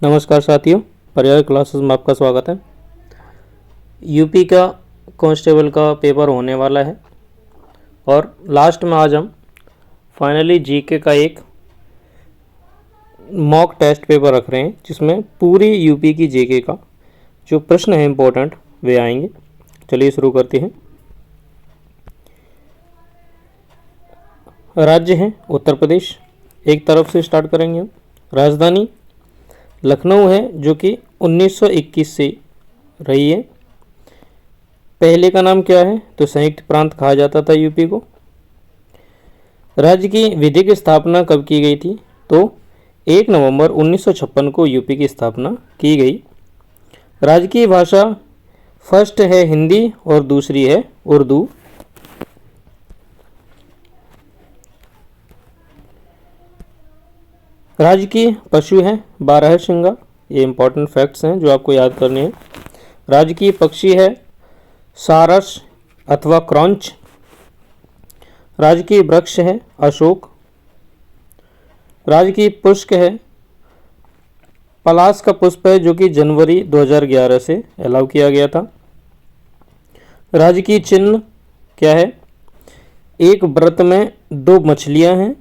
नमस्कार साथियों, पर्याय क्लासेस में आपका स्वागत है। यूपी का कांस्टेबल का पेपर होने वाला है और लास्ट में आज हम फाइनली जीके का एक मॉक टेस्ट पेपर रख रहे हैं जिसमें पूरी यूपी की जीके का जो प्रश्न है इम्पोर्टेंट वे आएंगे। चलिए शुरू करते हैं। राज्य है उत्तर प्रदेश, एक तरफ से स्टार्ट करेंगे हम। राजधानी लखनऊ है जो कि 1921 से रही है। पहले का नाम क्या है तो संयुक्त प्रांत कहा जाता था यूपी को। राज्य की विधिक स्थापना कब की गई थी तो 1 नवंबर 1956 को यूपी की स्थापना की गई। राज्य की भाषा फर्स्ट है हिंदी और दूसरी है उर्दू। राज्य की पशु है बारहसिंगा। ये इंपॉर्टेंट फैक्ट्स हैं जो आपको याद करने हैं। राज्य की पक्षी है सारस अथवा क्रॉन्च। राज्य की वृक्ष है अशोक। राज्य की पुष्प है पलाश का पुष्प है जो कि जनवरी 2011 से अलाउ किया गया था। राज्य की चिन्ह क्या है? एक व्रत में 2 मछलियां हैं,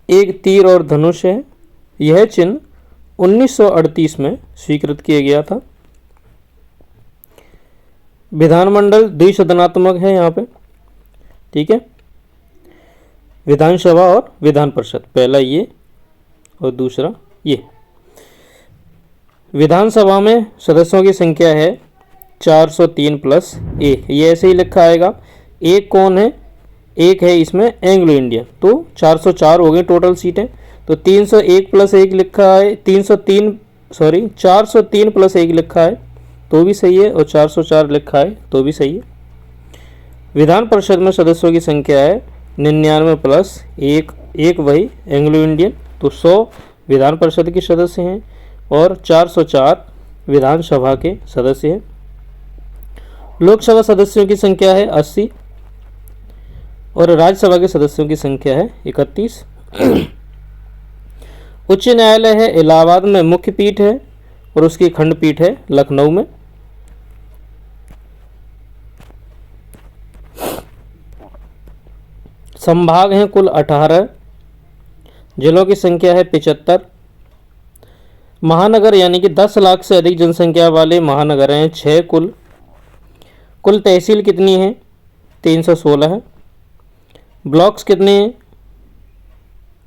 एक तीर और धनुष है। यह चिन्ह 1938 में स्वीकृत किया गया था। विधानमंडल द्विसदनात्मक है यहाँ पे, ठीक है। विधानसभा और विधान परिषद, पहला ये और दूसरा ये। विधानसभा में सदस्यों की संख्या है 403 प्लस 1। ये ऐसे ही लिखा आएगा। एक कौन है? एक है इसमें एंग्लो इंडियन, तो 404 हो गए टोटल सीटें। तो 301 प्लस 1 लिखा है, 403 प्लस 1 लिखा है तो भी सही है, और 404 लिखा है तो भी सही है। विधान परिषद में सदस्यों की संख्या है 99 प्लस 1 वही एंग्लो इंडियन, तो 100 विधान परिषद के सदस्य हैं और 404 विधानसभा के सदस्य हैं। लोकसभा सदस्यों की संख्या है 80 और राज्यसभा के सदस्यों की संख्या है 31। उच्च न्यायालय है इलाहाबाद में मुख्य पीठ है और उसकी खंडपीठ है लखनऊ में। संभाग हैं कुल 18, जिलों की संख्या है 75। महानगर यानी कि 10 लाख से अधिक जनसंख्या वाले महानगर हैं 6 कुल तहसील कितनी है? 316 है। ब्लॉक्स कितने हैं?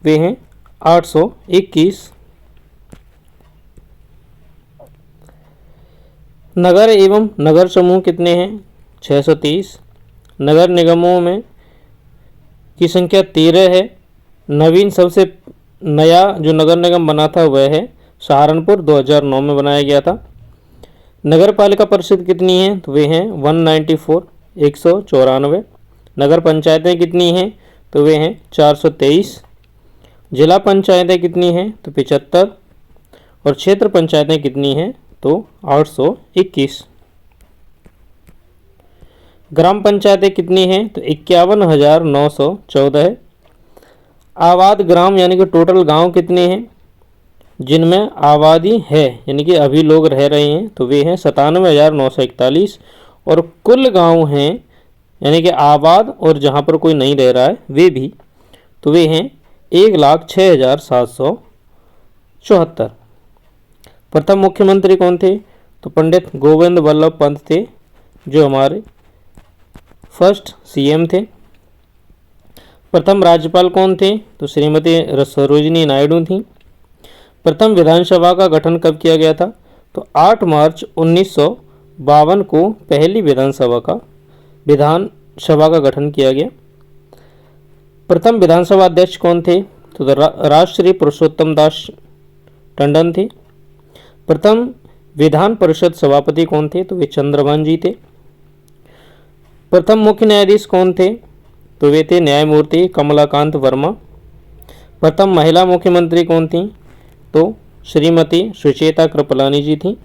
वे हैं 821। नगर एवं नगर समूह कितने हैं? 630। नगर निगमों में की संख्या 13 है। नवीन सबसे नया जो नगर निगम बना था वह है सहारनपुर, 2009 में बनाया गया था। नगर पालिका परिषद कितनी है तो वे हैं 194, 194। नगर पंचायतें कितनी हैं तो वे हैं 423। जिला पंचायतें कितनी हैं तो 75 और क्षेत्र पंचायतें कितनी हैं तो 821। ग्राम पंचायतें कितनी हैं तो 51,914 है। आबाद ग्राम यानी कि टोटल गांव कितने हैं जिनमें आबादी है यानी कि अभी लोग रह रहे हैं तो वे हैं 97,941। और कुल गांव हैं यानी कि आबाद और जहाँ पर कोई नहीं रह रहा है वे भी, तो वे हैं 1,06,774। प्रथम मुख्यमंत्री कौन थे तो पंडित गोविंद वल्लभ पंत थे जो हमारे फर्स्ट सीएम थे। प्रथम राज्यपाल कौन थे तो श्रीमती सरोजिनी नायडू थी। प्रथम विधानसभा का गठन कब किया गया था तो 8 मार्च 1952 को पहली विधानसभा का गठन किया गया। प्रथम विधानसभा अध्यक्ष कौन थे तो राष्ट्रश्री पुरुषोत्तम दास टंडन थे। प्रथम विधान परिषद सभापति कौन थे तो वे चंद्रभान जी थे। प्रथम मुख्य न्यायाधीश कौन थे तो वे थे न्यायमूर्ति कमलाकांत वर्मा। प्रथम महिला मुख्यमंत्री कौन थी तो श्रीमती सुचेता कृपलानी जी थी।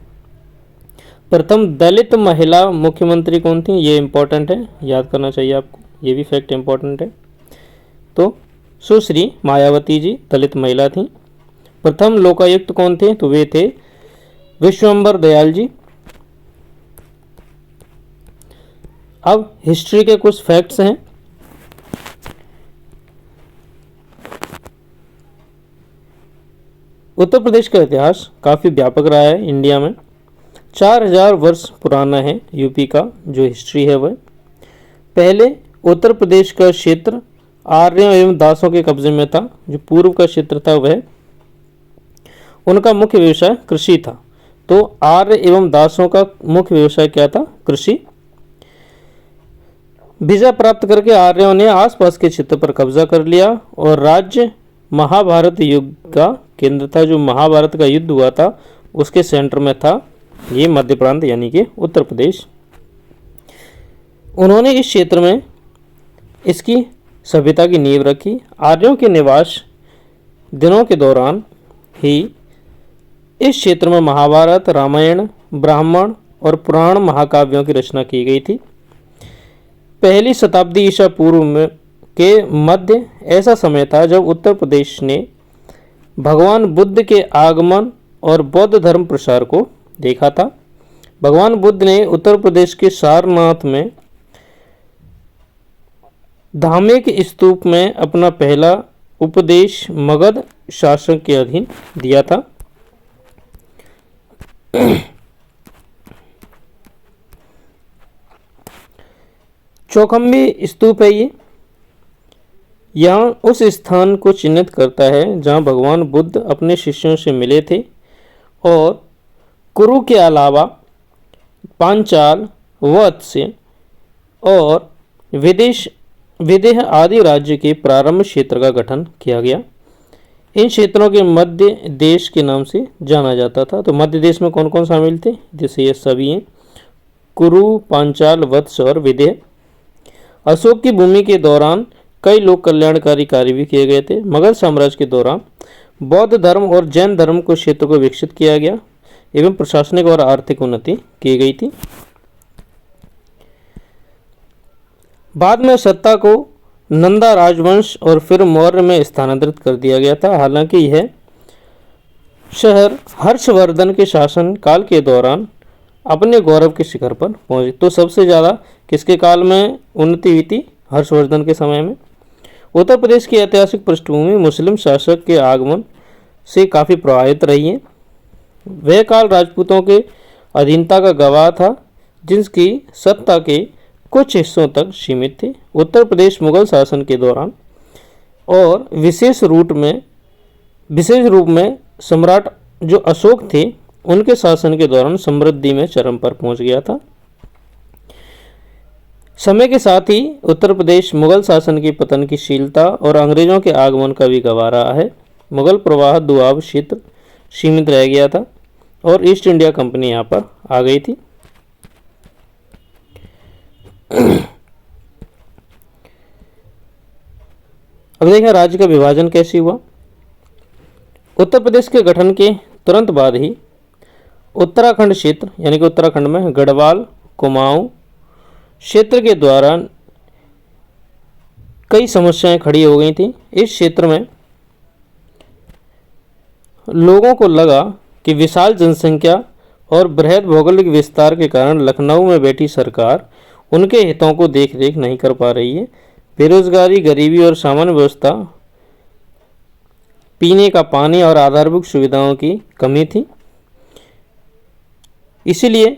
प्रथम दलित महिला मुख्यमंत्री कौन थी? ये इंपॉर्टेंट है, याद करना चाहिए आपको, ये भी फैक्ट इंपॉर्टेंट है। तो सुश्री मायावती जी दलित महिला थी। प्रथम लोकायुक्त कौन थे? तो वे थे विश्वंभर दयाल जी। अब हिस्ट्री के कुछ फैक्ट्स हैं। उत्तर प्रदेश का इतिहास काफ़ी व्यापक रहा है इंडिया में। 4000 वर्ष पुराना है यूपी का जो हिस्ट्री है वह। पहले उत्तर प्रदेश का क्षेत्र आर्यों एवं दासों के कब्जे में था। जो पूर्व का क्षेत्र था वह उनका मुख्य व्यवसाय कृषि था। तो आर्य एवं दासों का मुख्य व्यवसाय क्या था? कृषि। वीजा प्राप्त करके आर्यों ने आसपास के क्षेत्र पर कब्जा कर लिया और राज्य महाभारत युद्ध का केंद्र था। जो महाभारत का युद्ध हुआ था उसके सेंटर में था ये मध्य प्रांत यानी कि उत्तर प्रदेश। उन्होंने इस क्षेत्र में इसकी सभ्यता की नींव रखी। आर्यों के निवास दिनों के दौरान ही इस क्षेत्र में महाभारत, रामायण, ब्राह्मण और पुराण महाकाव्यों की रचना की गई थी। पहली शताब्दी ईसा पूर्व में के मध्य ऐसा समय था जब उत्तर प्रदेश ने भगवान बुद्ध के आगमन और बौद्ध धर्म प्रसार को देखा था। भगवान बुद्ध ने उत्तर प्रदेश के सारनाथ में धार्मिक स्तूप में अपना पहला उपदेश मगध शासक के अधीन दिया था। चौखंबी स्तूप है ये। यहाँ उस स्थान को चिन्हित करता है जहाँ भगवान बुद्ध अपने शिष्यों से मिले थे और कुरु के अलावा पांचाल, वत्स्य और विदेह आदि राज्य के प्रारंभ क्षेत्र का गठन किया गया। इन क्षेत्रों के मध्य देश के नाम से जाना जाता था। तो मध्य देश में कौन कौन शामिल थे? जैसे ये सभी हैं, कुरु, पांचाल, वत्स और विदेह। अशोक की भूमि के दौरान कई लोक कल्याणकारी कार्य भी किए गए थे। मगध साम्राज्य के दौरान बौद्ध धर्म और जैन धर्म को क्षेत्र को विकसित किया गया एवं प्रशासनिक और आर्थिक उन्नति की गई थी। बाद में सत्ता को नंदा राजवंश और फिर मौर्य में स्थानांतरित कर दिया गया था। हालांकि यह शहर हर्षवर्धन के शासन काल के दौरान अपने गौरव के शिखर पर पहुंचे। तो सबसे ज़्यादा किसके काल में उन्नति हुई थी? हर्षवर्धन के समय में। उत्तर प्रदेश की ऐतिहासिक पृष्ठभूमि मुस्लिम शासक के आगमन से काफ़ी प्रभावित रही है। वह काल राजपूतों के अधीनता का गवाह था जिसकी सत्ता के कुछ हिस्सों तक सीमित थे। उत्तर प्रदेश मुगल शासन के दौरान और विशेष रूप में सम्राट जो अशोक थे उनके शासन के दौरान समृद्धि में चरम पर पहुंच गया था। समय के साथ ही उत्तर प्रदेश मुगल शासन की पतनशीलता और अंग्रेजों के आगमन का भी गवाह रहा है। मुगल प्रवाह दुआब क्षेत्र सीमित रह गया था और ईस्ट इंडिया कंपनी यहाँ पर आ गई थी। अब देखें राज्य का विभाजन कैसे हुआ। उत्तर प्रदेश के गठन के तुरंत बाद ही उत्तराखंड क्षेत्र यानी कि उत्तराखंड में गढ़वाल, कुमाऊं क्षेत्र के दौरान कई समस्याएं खड़ी हो गई थी। इस क्षेत्र में लोगों को लगा कि विशाल जनसंख्या और बृहद भौगोलिक विस्तार के कारण लखनऊ में बैठी सरकार उनके हितों को देख रेख नहीं कर पा रही है। बेरोजगारी, गरीबी और सामान्य व्यवस्था, पीने का पानी और आधारभूत सुविधाओं की कमी थी। इसीलिए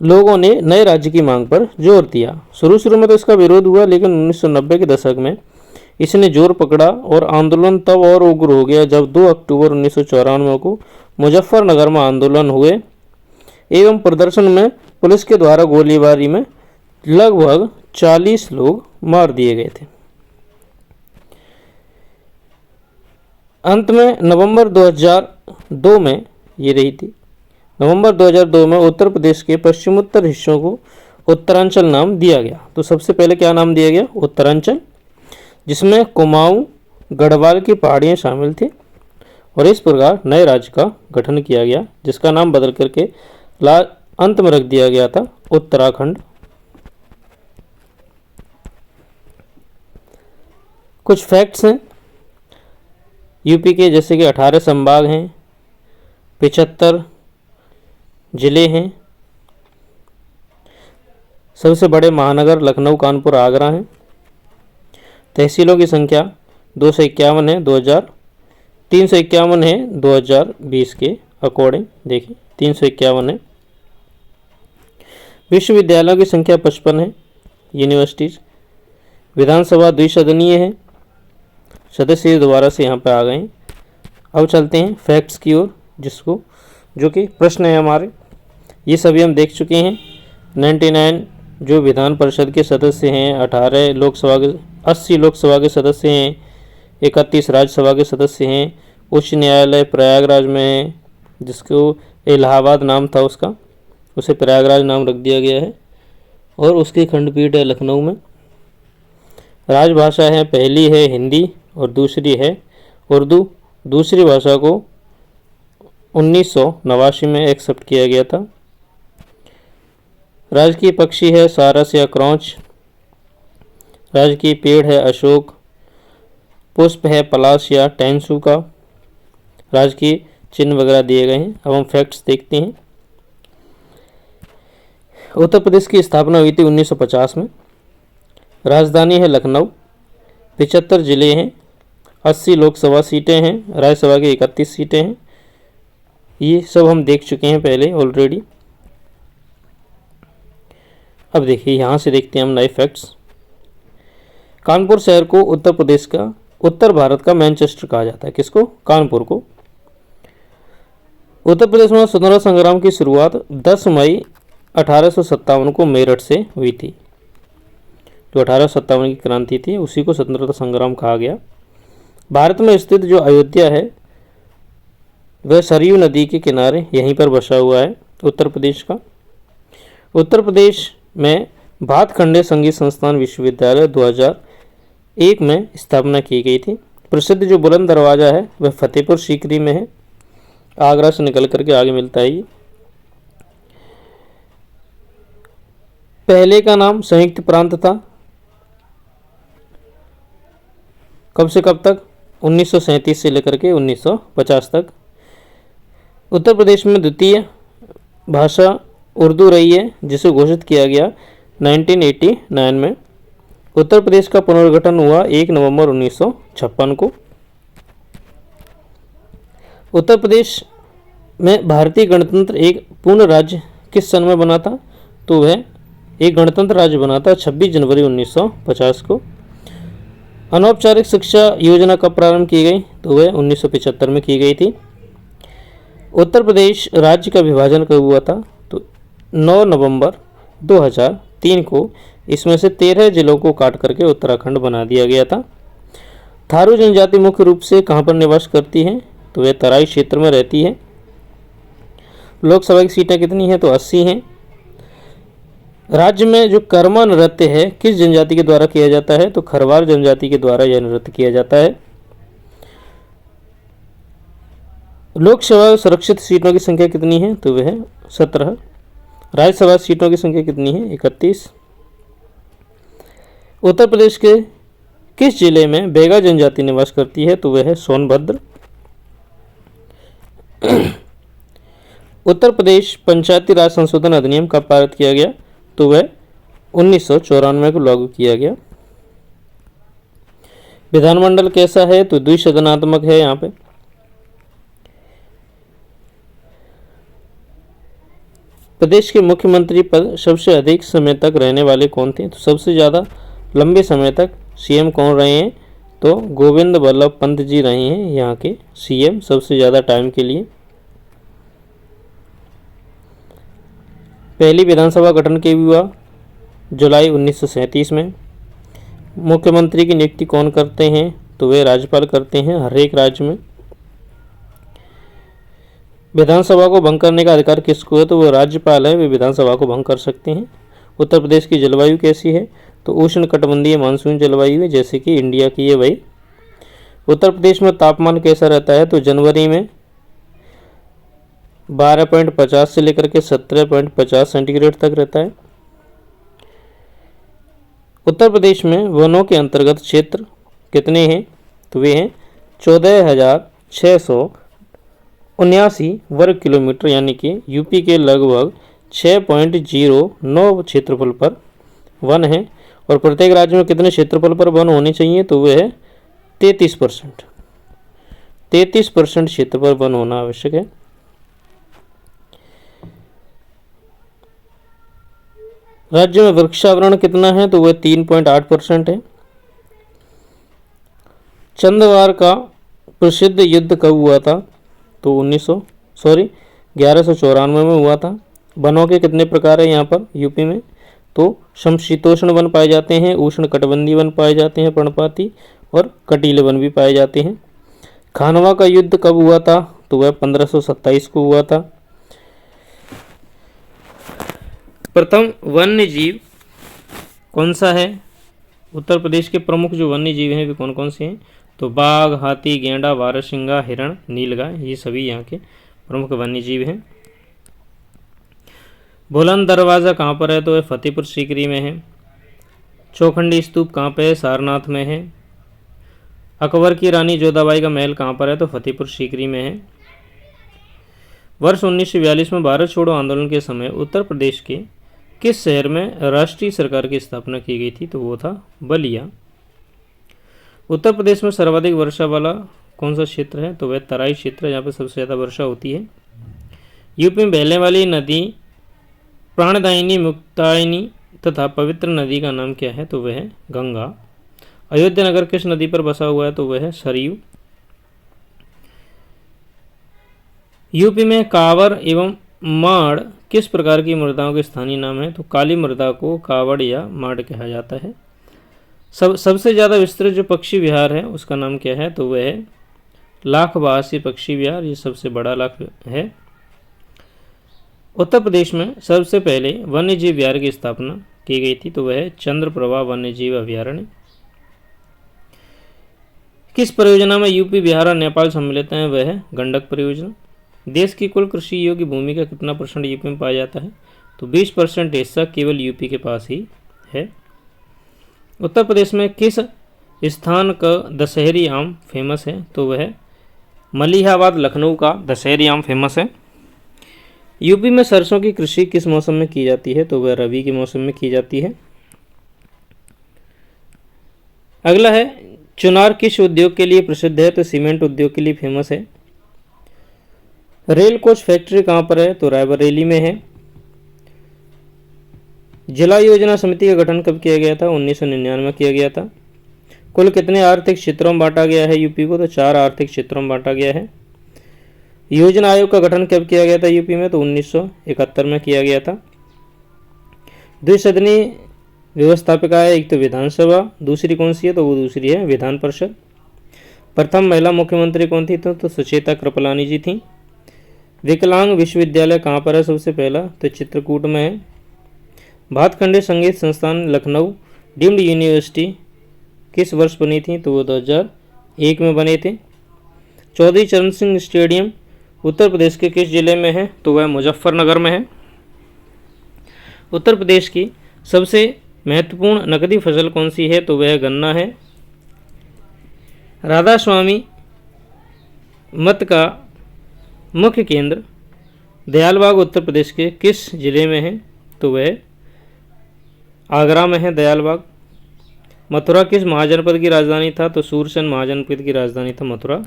लोगों ने नए राज्य की मांग पर जोर दिया। शुरू में तो इसका विरोध हुआ, लेकिन 1990 के दशक में इसने जोर पकड़ा और आंदोलन तब और उग्र हो गया जब 2 अक्टूबर 1994 को मुजफ्फरनगर में आंदोलन हुए एवं प्रदर्शन में पुलिस के द्वारा गोलीबारी में लगभग 40 लोग मार दिए गए थे। अंत में नवंबर 2002 में ये रही थी। नवंबर 2002 में उत्तर प्रदेश के पश्चिमोत्तर हिस्सों को उत्तरांचल नाम दिया गया। तो सबसे पहले क्या नाम दिया गया? उत्तरांचल, जिसमें कुमाऊं, गढ़वाल की पहाड़ियाँ शामिल थी और इस प्रकार नए राज्य का गठन किया गया जिसका नाम बदल करके अंत में रख दिया गया था उत्तराखंड। कुछ फैक्ट्स हैं। यूपी के जैसे कि 18 संभाग हैं, 75 जिले हैं। सबसे बड़े महानगर लखनऊ, कानपुर, आगरा हैं। तहसीलों की संख्या 251 है 351 है 2020 के अकॉर्डिंग, देखिए 351 है। विश्वविद्यालयों की संख्या 55 है, यूनिवर्सिटीज। विधानसभा द्विसदनीय है, सदस्य दोबारा से यहाँ पे आ गए हैं। अब चलते हैं फैक्ट्स की ओर, जिसको जो कि प्रश्न है हमारे, ये सभी हम देख चुके हैं। 99 जो विधान परिषद के सदस्य हैं, 18 लोकसभा के, 80 लोकसभा के सदस्य हैं, 31 राज्यसभा के सदस्य हैं। उच्च न्यायालय प्रयागराज में है, जिसको इलाहाबाद नाम था उसका, उसे प्रयागराज नाम रख दिया गया है। और उसकी खंडपीठ है लखनऊ में। राजभाषा है, पहली है हिंदी और दूसरी है उर्दू। दूसरी भाषा को 1989 में एक्सेप्ट किया गया था। राजकीय पक्षी है सारस या क्रौंच। राजकीय पेड़ है अशोक। पुष्प है पलाश या टेंसू का। राजकीय चिन्ह वगैरह दिए गए हैं। अब हम फैक्ट्स देखते हैं। उत्तर प्रदेश की स्थापना हुई थी 1950 में। राजधानी है लखनऊ। 75 जिले हैं, 80 लोकसभा सीटें हैं, राज्यसभा की 31 सीटें हैं। ये सब हम देख चुके हैं पहले ऑलरेडी। अब देखिए यहाँ से देखते हैं हम नए फैक्ट्स। कानपुर शहर को उत्तर प्रदेश का, उत्तर भारत का मैनचेस्टर कहा जाता है। किसको? कानपुर को। उत्तर प्रदेश में स्वतंत्रता संग्राम की शुरुआत 10 मई 1857 को मेरठ से हुई थी। जो 1857 की क्रांति थी उसी को स्वतंत्रता संग्राम कहा गया। भारत में स्थित जो अयोध्या है वह सरयू नदी के किनारे यहीं पर बसा हुआ है उत्तर प्रदेश का। उत्तर प्रदेश में भातखंडे संगीत संस्थान विश्वविद्यालय 2001 में स्थापना की गई थी। प्रसिद्ध जो बुलंद दरवाज़ा है वह फतेहपुर सीकरी में है, आगरा से निकल करके आगे मिलता है ये। पहले का नाम संयुक्त प्रांत था। कब से कब तक? 1937 से लेकर के 1950 तक। उत्तर प्रदेश में द्वितीय भाषा उर्दू रही है, जिसे घोषित किया गया 1989 में। उत्तर प्रदेश का पुनर्गठन हुआ 1 नवंबर 1956 को। उत्तर प्रदेश में भारतीय गणतंत्र एक पूर्ण राज्य किस सन में बना था? तो वह एक गणतंत्र राज्य बना था 26 जनवरी 1950 को। अनौपचारिक शिक्षा योजना कब प्रारंभ की गई? तो वह 1975 में की गई थी। उत्तर प्रदेश राज्य का विभाजन कब हुआ था? तो 9 नवंबर 2003 को। इसमें से 13 जिलों को काट करके उत्तराखंड बना दिया गया था। थारू जनजाति मुख्य रूप से कहाँ पर निवास करती है? तो वह तराई क्षेत्र में रहती है। लोकसभा की सीटें कितनी हैं? तो 80 हैं। राज्य में जो कर्मा नृत्य है किस जनजाति के द्वारा किया जाता है? तो खरवार जनजाति के द्वारा यह नृत्य किया जाता है। लोकसभा सुरक्षित सीटों की संख्या कितनी है? तो वह 17। राज्यसभा सीटों की संख्या कितनी है? 31। उत्तर प्रदेश के किस जिले में बेगा जनजाति निवास करती है? तो वह है सोनभद्र। उत्तर प्रदेश पंचायती राज संशोधन अधिनियम कब पारित किया गया? तो वह 1994 को लागू किया गया। विधानमंडल कैसा है? तो द्विसदनात्मक है। यहाँ पे प्रदेश के मुख्यमंत्री पद सबसे अधिक समय तक रहने वाले कौन थे? तो सबसे ज़्यादा लंबे समय तक सीएम कौन रहे हैं? तो गोविंद बल्लभ पंत जी रहे हैं यहाँ के सीएम सबसे ज़्यादा टाइम के लिए। पहली विधानसभा गठन के हुआ जुलाई 1937 में। मुख्यमंत्री की नियुक्ति कौन करते हैं? तो वे राज्यपाल करते हैं हर एक राज्य में। विधानसभा को भंग करने का अधिकार किसको है? तो वो राज्यपाल है, वे विधानसभा को भंग कर सकते हैं। उत्तर प्रदेश की जलवायु कैसी है? तो उष्ण कटिबंधीय मानसून जलवायु है, जैसे कि इंडिया की है वही। उत्तर प्रदेश में तापमान कैसा रहता है? तो जनवरी में 12.50 से लेकर के 17.50 सेंटीग्रेड तक रहता है। उत्तर प्रदेश में वनों के अंतर्गत क्षेत्र कितने हैं? तो वे हैं 14,679 वर्ग किलोमीटर, यानी कि यूपी के लगभग 6.09 क्षेत्रफल पर वन है। और प्रत्येक राज्य में कितने क्षेत्रफल पर वन होने चाहिए, तो वह है 33%। 33% क्षेत्र पर वन होना आवश्यक है। राज्य में वृक्षावरण कितना है, तो वह 3.8% है। चंदवार का प्रसिद्ध युद्ध कब हुआ था, तो 1194 में हुआ था। वनों के कितने प्रकार है यहाँ पर यूपी में, तो समशीतोष्ण वन पाए जाते हैं, उष्ण कटिबंधीय वन पाए जाते हैं, पर्णपाती और कटीले वन भी पाए जाते हैं। खानवा का युद्ध कब हुआ था, तो वह 1527 को हुआ था। प्रथम वन्य जीव कौन सा है, उत्तर प्रदेश के प्रमुख जो वन्य जीव हैं वे कौन कौन से हैं, तो बाघ, हाथी, गैंडा, बारहसिंगा, हिरण, नीलगाय, ये सभी यहाँ के प्रमुख वन्य जीव हैं। बुलंद दरवाज़ा कहाँ पर है, तो वह फतेहपुर सीकरी में है। चौखंडी स्तूप कहाँ पे है, सारनाथ में है। अकबर की रानी जोधाबाई का महल कहाँ पर है, तो फतेहपुर सीकरी में है। वर्ष 1942 में भारत छोड़ो आंदोलन के समय उत्तर प्रदेश के किस शहर में राष्ट्रीय सरकार की स्थापना की गई थी, तो वो था बलिया। उत्तर प्रदेश में सर्वाधिक वर्षा वाला कौन सा क्षेत्र है, तो वह तराई क्षेत्र है, जहाँ पर सबसे ज़्यादा वर्षा होती है। यूपी में बहने वाली नदी प्राणदायिनी, मुक्तायनी तथा पवित्र नदी का नाम क्या है, तो वह है गंगा। अयोध्या नगर किस नदी पर बसा हुआ है, तो वह है सरयू। यूपी में कांवड़ एवं माड़ किस प्रकार की मृदाओं के स्थानीय नाम है, तो काली मृदा को कांवड़ या माड़ कहा जाता है। सबसे ज़्यादा विस्तृत जो पक्षी विहार है उसका नाम क्या है, तो वह है लाखवासी पक्षी विहार, ये सबसे बड़ा लाख है। उत्तर प्रदेश में सबसे पहले वन्य जीव विहार की स्थापना की गई थी, तो वह है चंद्रप्रभा वन्य जीव अभयारण्य। किस परियोजना में यूपी, बिहार और नेपाल सम्मिलित हैं, वह है गंडक परियोजना। देश की कुल कृषि योग्य भूमि का कितना % यूपी में पाया जाता है, तो 20% हिस्सा केवल यूपी के पास ही है। उत्तर प्रदेश में किस स्थान का दशहरी आम फेमस है, तो वह मलिहाबाद लखनऊ का दशहरी आम फेमस है। यूपी में सरसों की कृषि किस मौसम में की जाती है, तो वह रबी के मौसम में की जाती है। अगला है चुनार किस उद्योग के लिए प्रसिद्ध है, तो सीमेंट उद्योग के लिए फेमस है। रेल कोच फैक्ट्री कहाँ पर है, तो रायबरेली में है। जिला योजना समिति का गठन कब किया गया था, 1999 में किया गया था। कुल कितने आर्थिक क्षेत्रों में बांटा गया है यूपी को, तो 4 आर्थिक क्षेत्रों में बांटा गया है। योजना आयोग का गठन कब किया गया था यूपी में, तो 1971 में किया गया था। द्विसदनीय व्यवस्थापिका है, एक तो विधानसभा, दूसरी कौन सी है, तो वो दूसरी है विधान परिषद। प्रथम महिला मुख्यमंत्री कौन थी, तो सुचेता कृपलानी जी थी। विकलांग विश्वविद्यालय कहाँ पर है सबसे पहला, तो चित्रकूट में है। भातखंडे संगीत संस्थान लखनऊ डीम्ड यूनिवर्सिटी किस वर्ष बनी थी, तो वो 2001 में बने थे। चौधरी चरण सिंह स्टेडियम उत्तर प्रदेश के किस जिले में है, तो वह मुजफ्फरनगर में है। उत्तर प्रदेश की सबसे महत्वपूर्ण नकदी फसल कौन सी है, तो वह गन्ना है। राधा स्वामी मत का मुख्य केंद्र दयालबाग उत्तर प्रदेश के किस जिले में है, तो वह आगरा में है दयालबाग। मथुरा किस महाजनपद की राजधानी था, तो सूरसेन महाजनपद की राजधानी था मथुरा।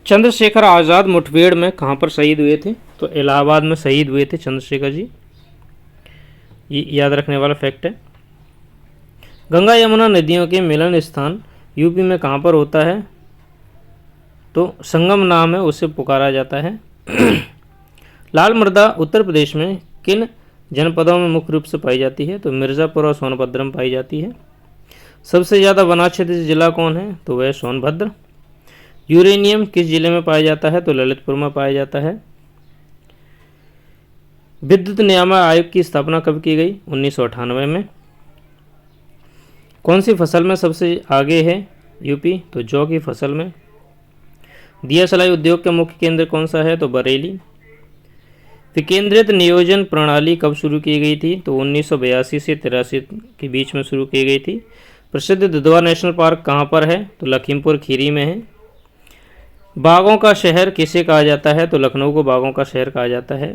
चंद्रशेखर आज़ाद मुठभेड़ में कहाँ पर शहीद हुए थे, तो इलाहाबाद में शहीद हुए थे चंद्रशेखर जी, ये याद रखने वाला फैक्ट है। गंगा यमुना नदियों के मिलन स्थान यूपी में कहाँ पर होता है, तो संगम नाम है उसे पुकारा जाता है। लाल मृदा उत्तर प्रदेश में किन जनपदों में मुख्य रूप से पाई जाती है, तो मिर्ज़ापुर और सोनभद्र में पाई जाती है। सबसे ज़्यादा वनाच्छादित जिला कौन है, तो वह सोनभद्र। यूरेनियम किस जिले में पाया जाता है, तो ललितपुर में पाया जाता है। विद्युत नियामक आयोग की स्थापना कब की गई, 1998 में। कौन सी फसल में सबसे आगे है यूपी, तो जौ की फसल में। दिया सलाई उद्योग का मुख्य केंद्र कौन सा है, तो बरेली। विकेंद्रित नियोजन प्रणाली कब शुरू की गई थी, तो 1982 से 83 के बीच में शुरू की गई थी। प्रसिद्ध दुधवा नेशनल पार्क कहाँ पर है? तो लखीमपुर खीरी में है। बागों का शहर किसे कहा जाता है? तो लखनऊ को बागों का शहर कहा जाता है।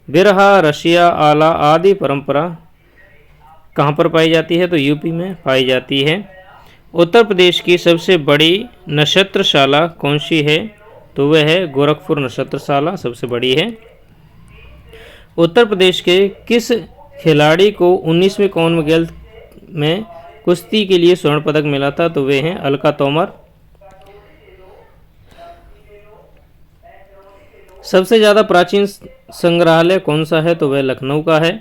बिरहा, रसिया, आला आदि परंपरा कहाँ पर पाई जाती है? तो यूपी में पाई जाती है। उत्तर प्रदेश की सबसे बड़ी नक्षत्रशाला कौन सी है? तो वह है गोरखपुर नक्षत्रशाला, सबसे बड़ी है। उत्तर प्रदेश के किस खिलाड़ी को 19वीं कॉमनवेल्थ में कुश्ती के लिए स्वर्ण पदक मिला था? तो वे हैं अलका तोमर। सबसे ज़्यादा प्राचीन संग्रहालय कौन सा है? तो वह लखनऊ का है।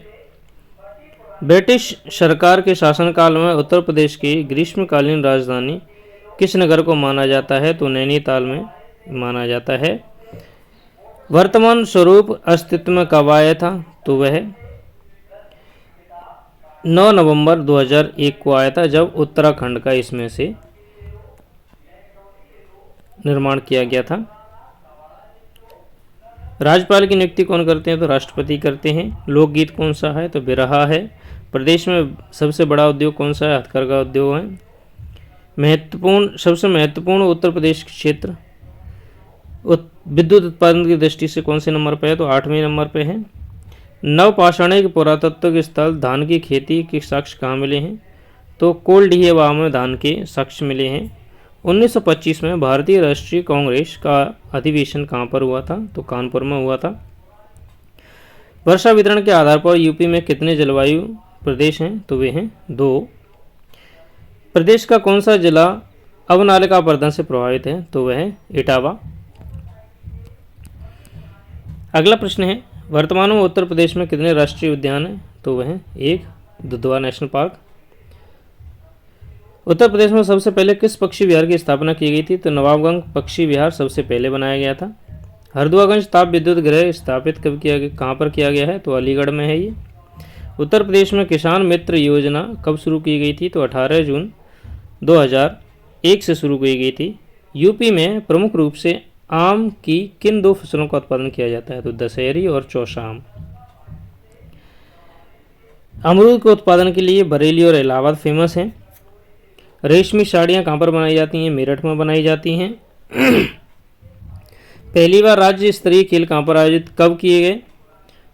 ब्रिटिश सरकार के शासनकाल में उत्तर प्रदेश की ग्रीष्मकालीन राजधानी किस नगर को माना जाता है? तो नैनीताल में माना जाता है। वर्तमान स्वरूप अस्तित्व में कब आया था? तो वह 9 नवंबर 2001 को आया था, जब उत्तराखंड का इसमें से निर्माण किया गया था। राज्यपाल की नियुक्ति कौन करते हैं? तो राष्ट्रपति करते हैं। लोकगीत कौन सा है? तो बिरहा है। प्रदेश में सबसे बड़ा उद्योग कौन सा है? हथकरघा उद्योग है। सबसे महत्वपूर्ण उत्तर प्रदेश क्षेत्र विद्युत उत्पादन की दृष्टि से कौन से नंबर पे है? तो 8वें नंबर पे है। नवपाषाणिक पुरातत्व के स्थल धान की खेती के साक्ष्य कहाँ मिले हैं? तो कोल्डिहियावा में धान के साक्ष्य मिले हैं। 1925 में भारतीय राष्ट्रीय कांग्रेस का अधिवेशन कहाँ पर हुआ था? तो कानपुर में हुआ था। वर्षा वितरण के आधार पर यूपी में कितने जलवायु प्रदेश हैं? तो वे हैं 2। प्रदेश का कौन सा जिला अवनालिका अपरदन से प्रभावित है? तो वह है इटावा। अगला प्रश्न है, वर्तमान में उत्तर प्रदेश में कितने राष्ट्रीय उद्यान हैं? तो वह है 1 दुधवा नेशनल पार्क। उत्तर प्रदेश में सबसे पहले किस पक्षी विहार की स्थापना की गई थी? तो नवाबगंज पक्षी विहार सबसे पहले बनाया गया था। हरदुआगंज ताप विद्युत गृह स्थापित कब किया गया, कहाँ पर किया गया है? तो अलीगढ़ में है ये। उत्तर प्रदेश में किसान मित्र योजना कब शुरू की गई थी? तो 18 जून 2001 से शुरू की गई थी। यूपी में प्रमुख रूप से आम की किन 2 फसलों का उत्पादन किया जाता है? तो दशहरी और चौसा आम। अमरूद के उत्पादन के लिए बरेली और इलाहाबाद फेमस हैं। रेशमी साड़ियाँ कहाँ पर बनाई जाती हैं? मेरठ में बनाई जाती हैं। पहली बार राज्य स्तरीय खेल कहाँ पर आयोजित कब किए गए?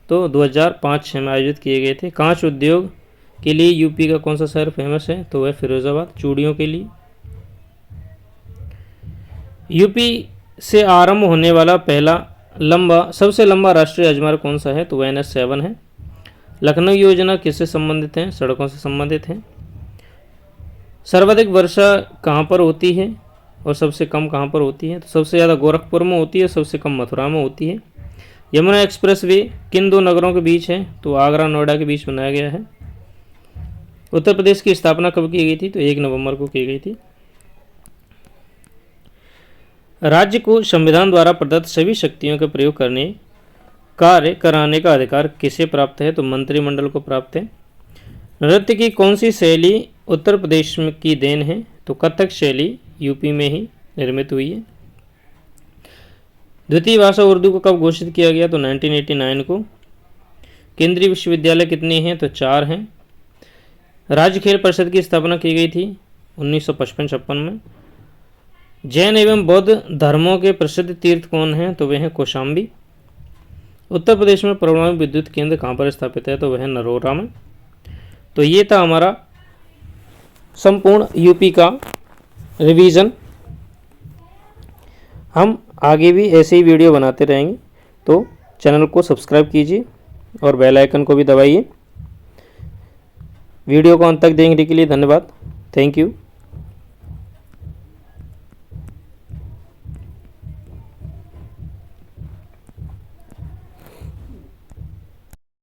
तो 2005-6 में आयोजित किए गए थे। कांच उद्योग के लिए यूपी का कौन सा शहर फेमस है? तो वह फिरोजाबाद, चूड़ियों के लिए। यूपी से आरंभ होने वाला सबसे लंबा राष्ट्रीय राजमार्ग कौन सा है? तो वह NH7 है। लखनऊ योजना किससे संबंधित है? सड़कों से संबंधित है। सर्वाधिक वर्षा कहाँ पर होती है और सबसे कम कहाँ पर होती है? तो सबसे ज़्यादा गोरखपुर में होती है, सबसे कम मथुरा में होती है। यमुना एक्सप्रेसवे किन 2 नगरों के बीच है? तो आगरा नोएडा के बीच बनाया गया है। उत्तर प्रदेश की स्थापना कब की गई थी? तो 1 नवंबर को की गई थी। राज्य को संविधान द्वारा प्रदत्त सभी शक्तियों का प्रयोग कार्य कराने का अधिकार किसे प्राप्त है? तो मंत्रिमंडल को प्राप्त है। नृत्य की कौन सी शैली उत्तर प्रदेश की देन है? तो कथक शैली यूपी में ही निर्मित हुई है। द्वितीय भाषा उर्दू को कब घोषित किया गया? तो 1989 को। केंद्रीय विश्वविद्यालय कितने हैं? तो 4 हैं। राज्य खेल परिषद की स्थापना की गई थी 1955-56 में। जैन एवं बौद्ध धर्मों के प्रसिद्ध तीर्थ कौन हैं? तो वे हैं कौशाम्बी। उत्तर प्रदेश में परमाणु विद्युत केंद्र कहाँ पर स्थापित है? तो वह है नरोरा में। तो ये था हमारा संपूर्ण यूपी का रिवीजन। हम आगे भी ऐसे ही वीडियो बनाते रहेंगे, तो चैनल को सब्सक्राइब कीजिए और बेल आइकन को भी दबाइए। वीडियो को अंत तक देखने के लिए धन्यवाद। Thank you.